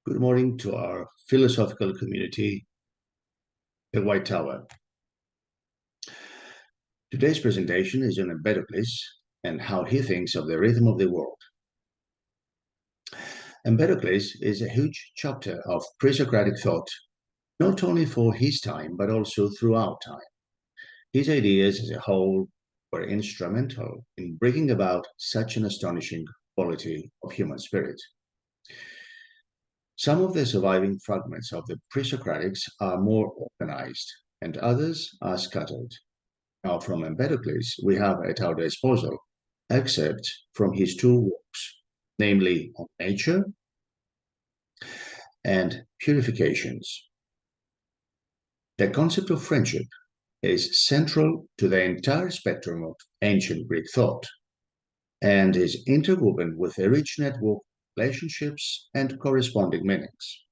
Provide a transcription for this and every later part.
Good morning to our philosophical community, the White Tower. Today's presentation is on Empedocles and how he thinks of the rhythm of the world. Empedocles is a huge chapter of pre-Socratic thought, not only for his time, but also throughout time. His ideas as a whole were instrumental in bringing about such an astonishing quality of human spirit. Some of the surviving fragments of the pre-Socratics are more organized, and others are scattered. Now, from Empedocles, we have at our disposal excerpts from his two works, namely on nature and purifications. The concept of friendship is central to the entire spectrum of ancient Greek thought and is interwoven with a rich network of relationships and corresponding meanings.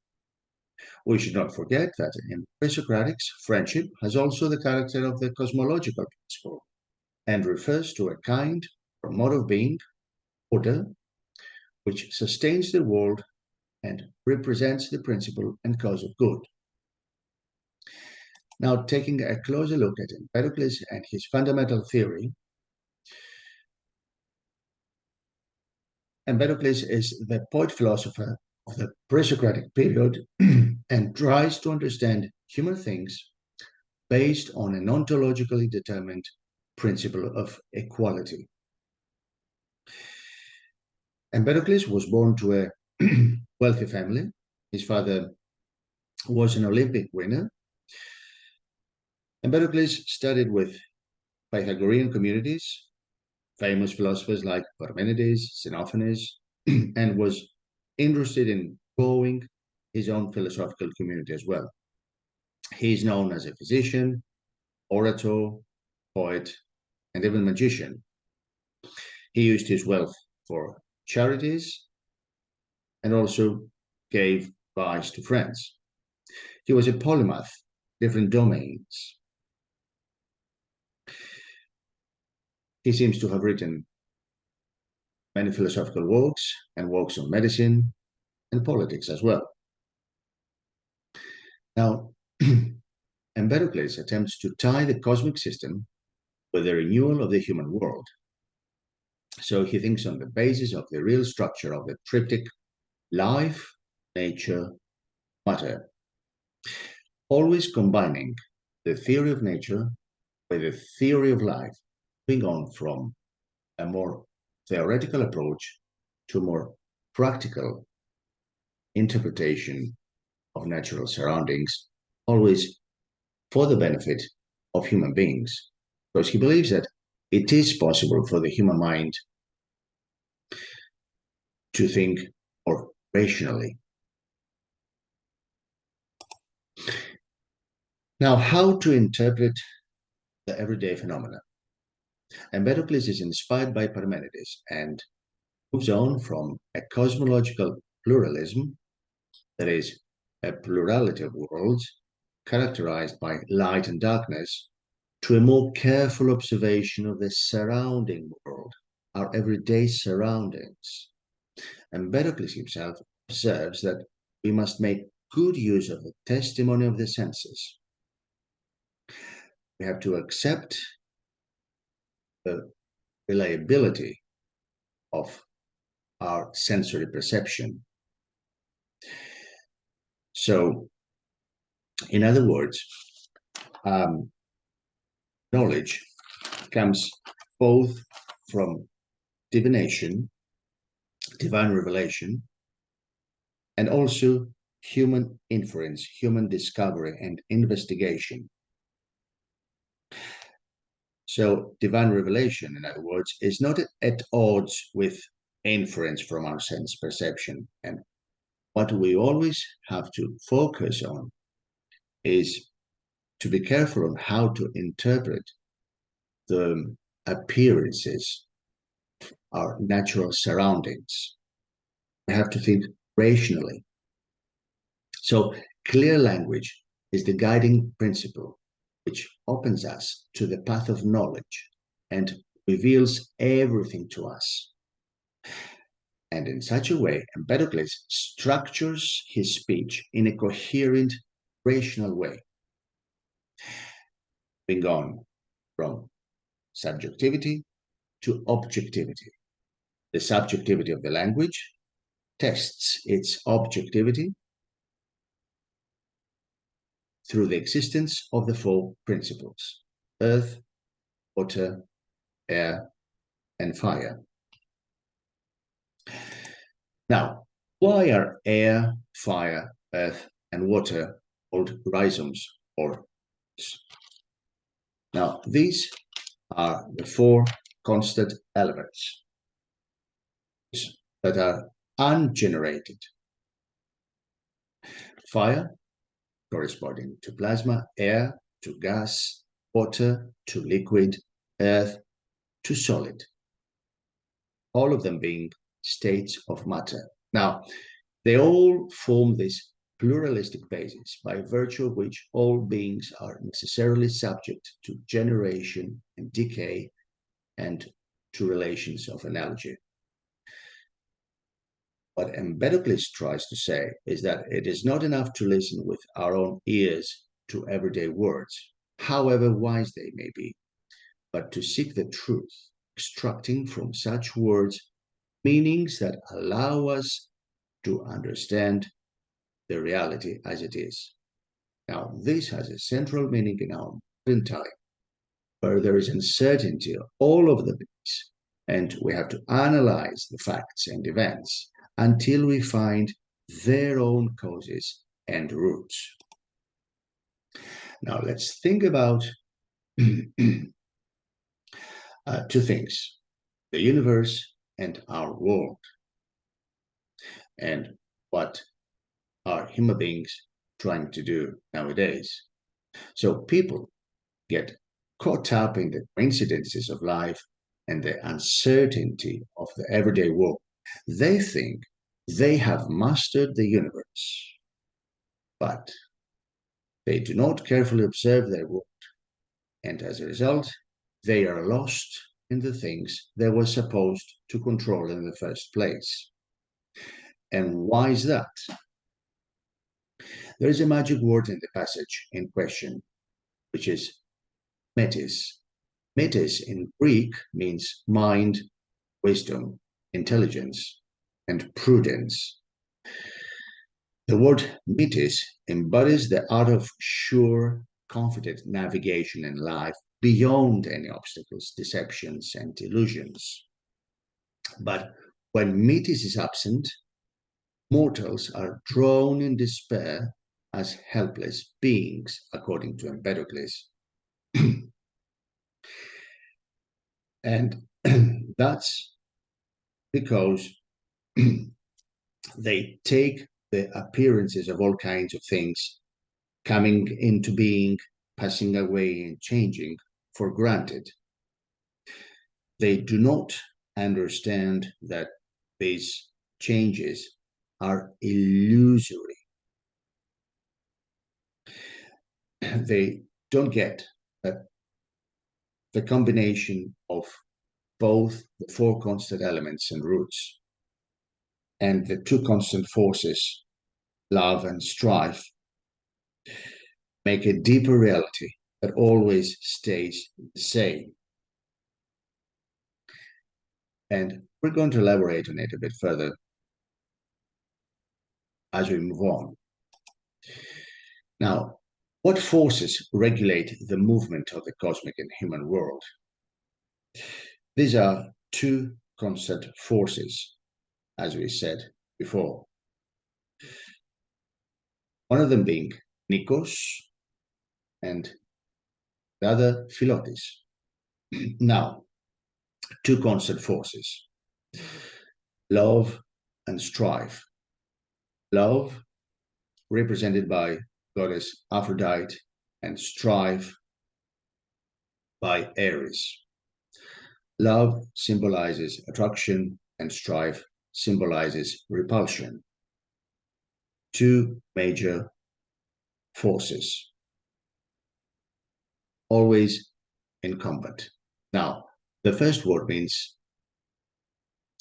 We should not forget that in pre-Socratics, friendship has also the character of the cosmological principle and refers to a kind or mode of being, order, which sustains the world and represents the principle and cause of good. Now, taking a closer look at Empedocles and his fundamental theory, Empedocles is the poet-philosopher of the pre-Socratic period and tries to understand human things based on an ontologically determined principle of equality. Empedocles was born to a wealthy family. His father was an Olympic winner. Empedocles studied with Pythagorean communities, famous philosophers like Parmenides, Xenophanes, and was interested in growing his own philosophical community as well. He is known as a physician, orator, poet, and even magician. He used his wealth for charities and also gave advice to friends. He was a polymath, different domains. He seems to have written many philosophical works and works on medicine and politics as well. Now, Empedocles attempts to tie the cosmic system with the renewal of the human world. So he thinks on the basis of the real structure of the triptych life, nature, matter, always combining the theory of nature with the theory of life, moving on from a more theoretical approach to a more practical interpretation of natural surroundings, always for the benefit of human beings, because he believes that it is possible for the human mind to think more rationally. Now, how to interpret the everyday phenomena? Empedocles is inspired by Parmenides and moves on from a cosmological pluralism, that is, a plurality of worlds characterized by light and darkness, to a more careful observation of the surrounding world, our everyday surroundings. Empedocles himself observes that we must make good use of the testimony of the senses. We have to accept the reliability of our sensory perception. So, in other words, knowledge comes both from divination, divine revelation, and also human inference, human discovery, and investigation. So divine revelation, in other words, is not at odds with inference from our sense perception. And what we always have to focus on is to be careful on how to interpret the appearances, our natural surroundings. We have to think rationally. So clear language is the guiding principle which opens us to the path of knowledge and reveals everything to us. And in such a way, Empedocles structures his speech in a coherent, rational way, being gone from subjectivity to objectivity. The subjectivity of the language tests its objectivity through the existence of the four principles: earth, water, air, and fire. Now, why are air, fire, earth, and water called rhizomes or roots? Now, these are the four constant elements that are ungenerated. Fire, corresponding to plasma, air to gas, water to liquid, earth to solid. All of them being states of matter. Now, they all form this pluralistic basis by virtue of which all beings are necessarily subject to generation and decay and to relations of analogy. What Empedocles tries to say is that it is not enough to listen with our own ears to everyday words, however wise they may be, but to seek the truth, extracting from such words meanings that allow us to understand the reality as it is. Now, this has a central meaning in our modern time, where there is uncertainty all over the place, and we have to analyze the facts and events until we find their own causes and roots. Now, let's think about two things: the universe and our world, and what are human beings trying to do nowadays. So people get caught up in the coincidences of life and the uncertainty of the everyday world. They think they have mastered the universe, but they do not carefully observe their world, and as a result, they are lost in the things they were supposed to control in the first place. And why is that? There is a magic word in the passage in question, which is metis. Metis in Greek means mind, wisdom, intelligence, and prudence. The word metis embodies the art of sure, confident navigation in life beyond any obstacles, deceptions, and illusions. But when metis is absent, mortals are drawn in despair as helpless beings, according to Empedocles. And that's because they take the appearances of all kinds of things coming into being, passing away, and changing for granted. They do not understand that these changes are illusory. They don't get that the combination of both the four constant elements and roots and the two constant forces, love and strife, make a deeper reality that always stays the same. And we're going to elaborate on it a bit further as we move on. Now, what forces regulate the movement of the cosmic and human world? These are two constant forces, as we said before. One of them being nikos and the other philotis. Now, two constant forces, love and strife. Love, represented by goddess Aphrodite, and strife by Ares. Love symbolizes attraction and strife symbolizes repulsion. Two major forces, always in combat. Now, the first word means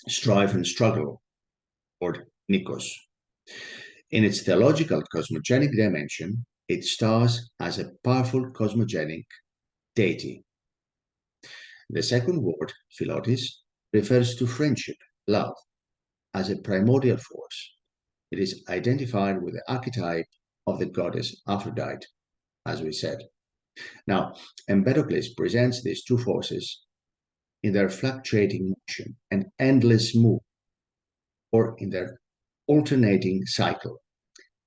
strife and struggle, or Nikos. In its theological cosmogenic dimension, it stars as a powerful cosmogenic deity. The second word, philotis, refers to friendship, love, as a primordial force. It is identified with the archetype of the goddess Aphrodite, as we said. Now, Empedocles presents these two forces in their fluctuating motion and endless move, or in their alternating cycle: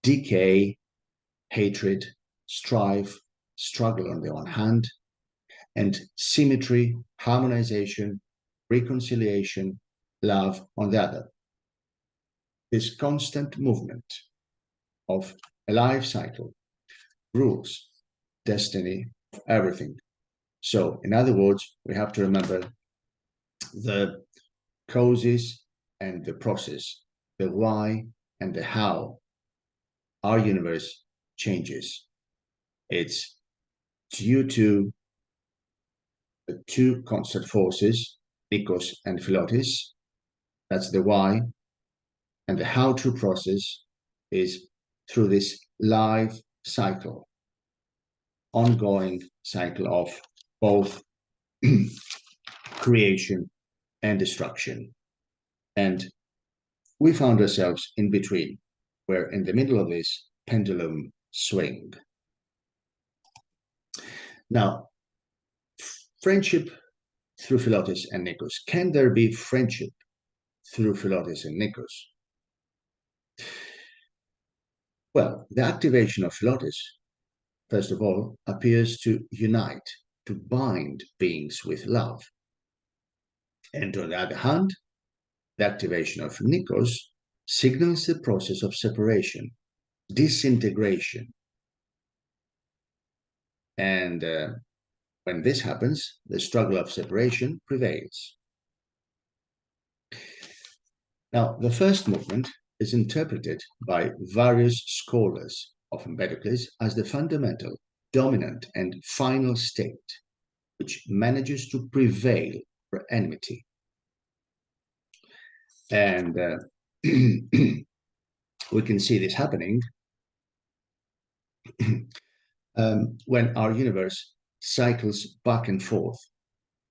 decay, hatred, strife, struggle on the one hand, and symmetry, harmonization, reconciliation, love on the other. This constant movement of a life cycle rules destiny of everything. So, in other words, we have to remember the causes and the process, the why and the how our universe changes. It's due to the two constant forces, Nikos and Philotis. That's the why. And the how-to process is through this life cycle, ongoing cycle of both creation and destruction. And we found ourselves in between. We're in the middle of this pendulum swing. Now, friendship through Philotis and Nikos. Can there be friendship through Philotis and Nikos? Well, the activation of Philotis, first of all, appears to unite, to bind beings with love. And on the other hand, the activation of Nikos signals the process of separation, disintegration. And when this happens, the struggle of separation prevails. Now, the first movement is interpreted by various scholars of Empedocles as the fundamental, dominant, and final state, which manages to prevail for enmity. And we can see this happening when our universe cycles back and forth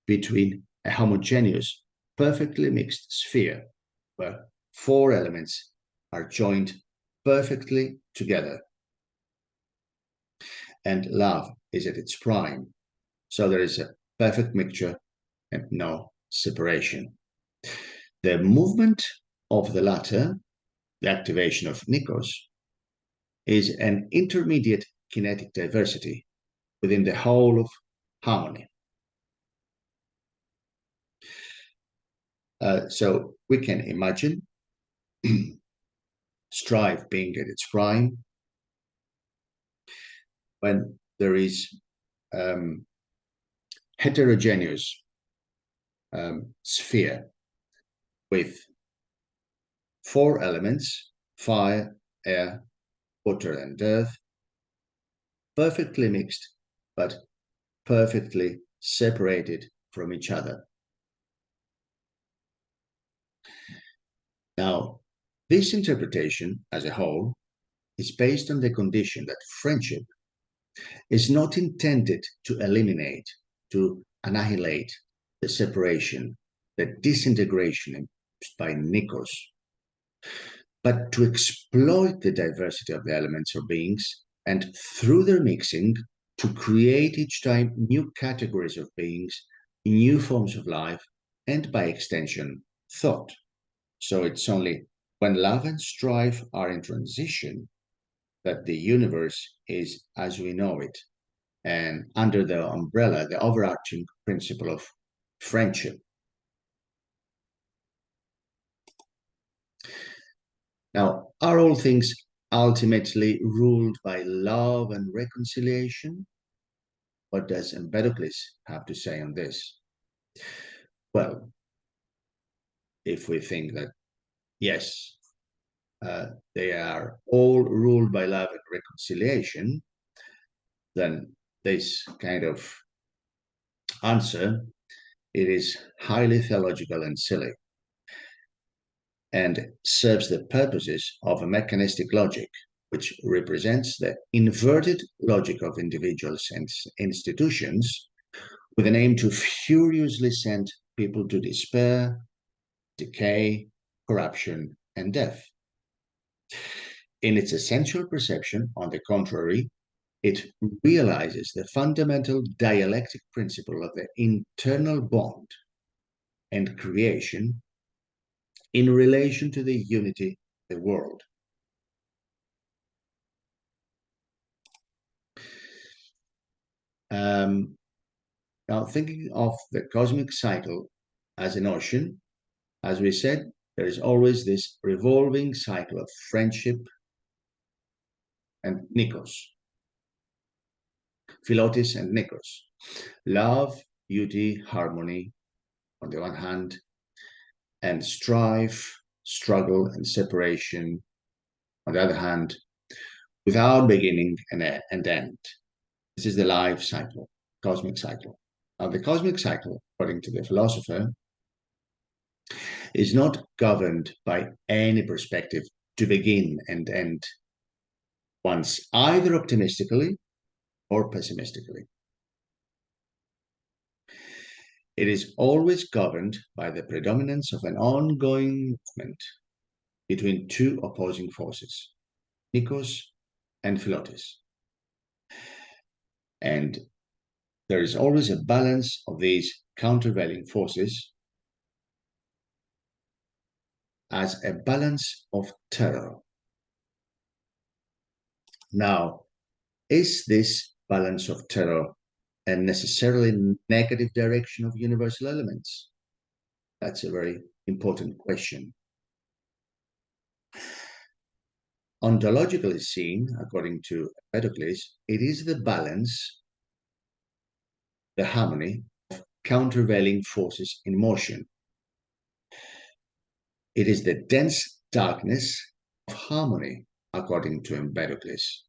between a homogeneous, perfectly mixed sphere where four elements are joined perfectly together. And love is at its prime. So there is a perfect mixture and no separation. The movement of the latter, the activation of Nikos, is an intermediate kinetic diversity within the whole of harmony. So we can imagine strife being at its prime when there is heterogeneous sphere with four elements: fire, air, water, and earth, perfectly mixed, but perfectly separated from each other. Now, this interpretation as a whole is based on the condition that friendship is not intended to eliminate, to annihilate the separation, the disintegration induced by Nikos, but to exploit the diversity of the elements or beings, and through their mixing, to create each time new categories of beings, new forms of life, and by extension, thought. So it's only when love and strife are in transition that the universe is as we know it, and under the umbrella, the overarching principle of friendship. Now, are all things ultimately ruled by love and reconciliation? What does Empedocles have to say on this? Well, if we think that, yes, they are all ruled by love and reconciliation, then this kind of answer, it is highly theological and silly. and serves the purposes of a mechanistic logic, which represents the inverted logic of individuals and institutions with an aim to furiously send people to despair, decay, corruption, and death. In its essential perception, on the contrary, it realizes the fundamental dialectic principle of the internal bond and creation in relation to the unity of the world. Now, thinking of the cosmic cycle as an ocean, as we said, there is always this revolving cycle of friendship and nikos, philotis and nikos, love, beauty, harmony on the one hand, and strife, struggle, and separation on the other hand, without beginning and end. This is the life cycle, cosmic cycle. Now, the cosmic cycle, according to the philosopher, is not governed by any perspective to begin and end once either optimistically or pessimistically. It is always governed by the predominance of an ongoing movement between two opposing forces, nikos and philotis. And there is always a balance of these countervailing forces as a balance of terror. Now, is this balance of terror a necessarily negative direction of universal elements? That's a very important question. Ontologically seen, according to Empedocles, it is the balance, the harmony of countervailing forces in motion. It is the dense darkness of harmony, according to Empedocles,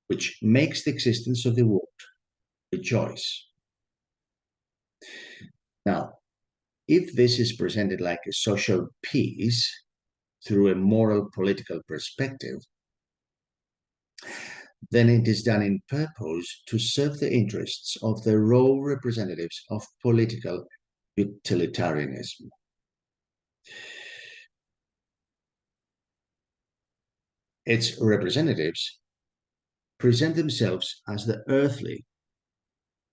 which makes the existence of the world rejoice. Now, if this is presented like a social peace through a moral political perspective, then it is done in purpose to serve the interests of the raw representatives of political utilitarianism. Its representatives present themselves as the earthly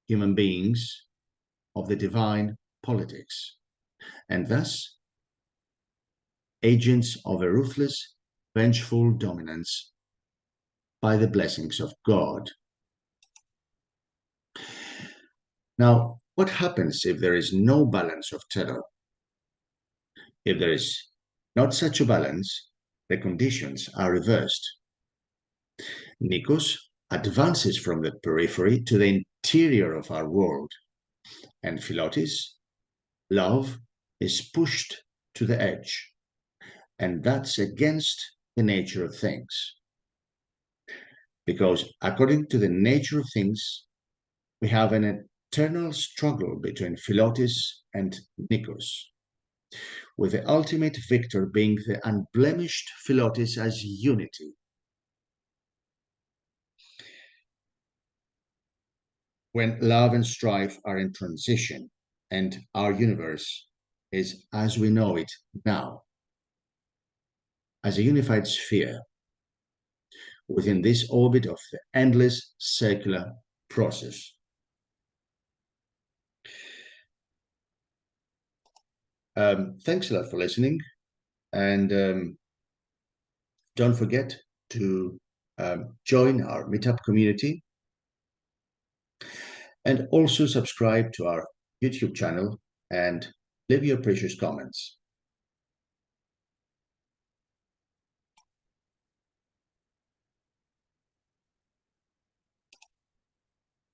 human beings of the divine politics, and thus agents of a ruthless, vengeful dominance by the blessings of God. Now, what happens if there is no balance of terror? If there is not such a balance, the conditions are reversed. Nikos advances from the periphery to the interior of our world, and philotis, love, is pushed to the edge, and that's against the nature of things. Because according to the nature of things, we have an eternal struggle between philotis and nikos, with the ultimate victor being the unblemished philotis as unity. When love and strife are in transition, and our universe is as we know it now, as a unified sphere, within this orbit of the endless circular process. Thanks a lot for listening, and don't forget to join our meetup community, and also subscribe to our YouTube channel and leave your precious comments.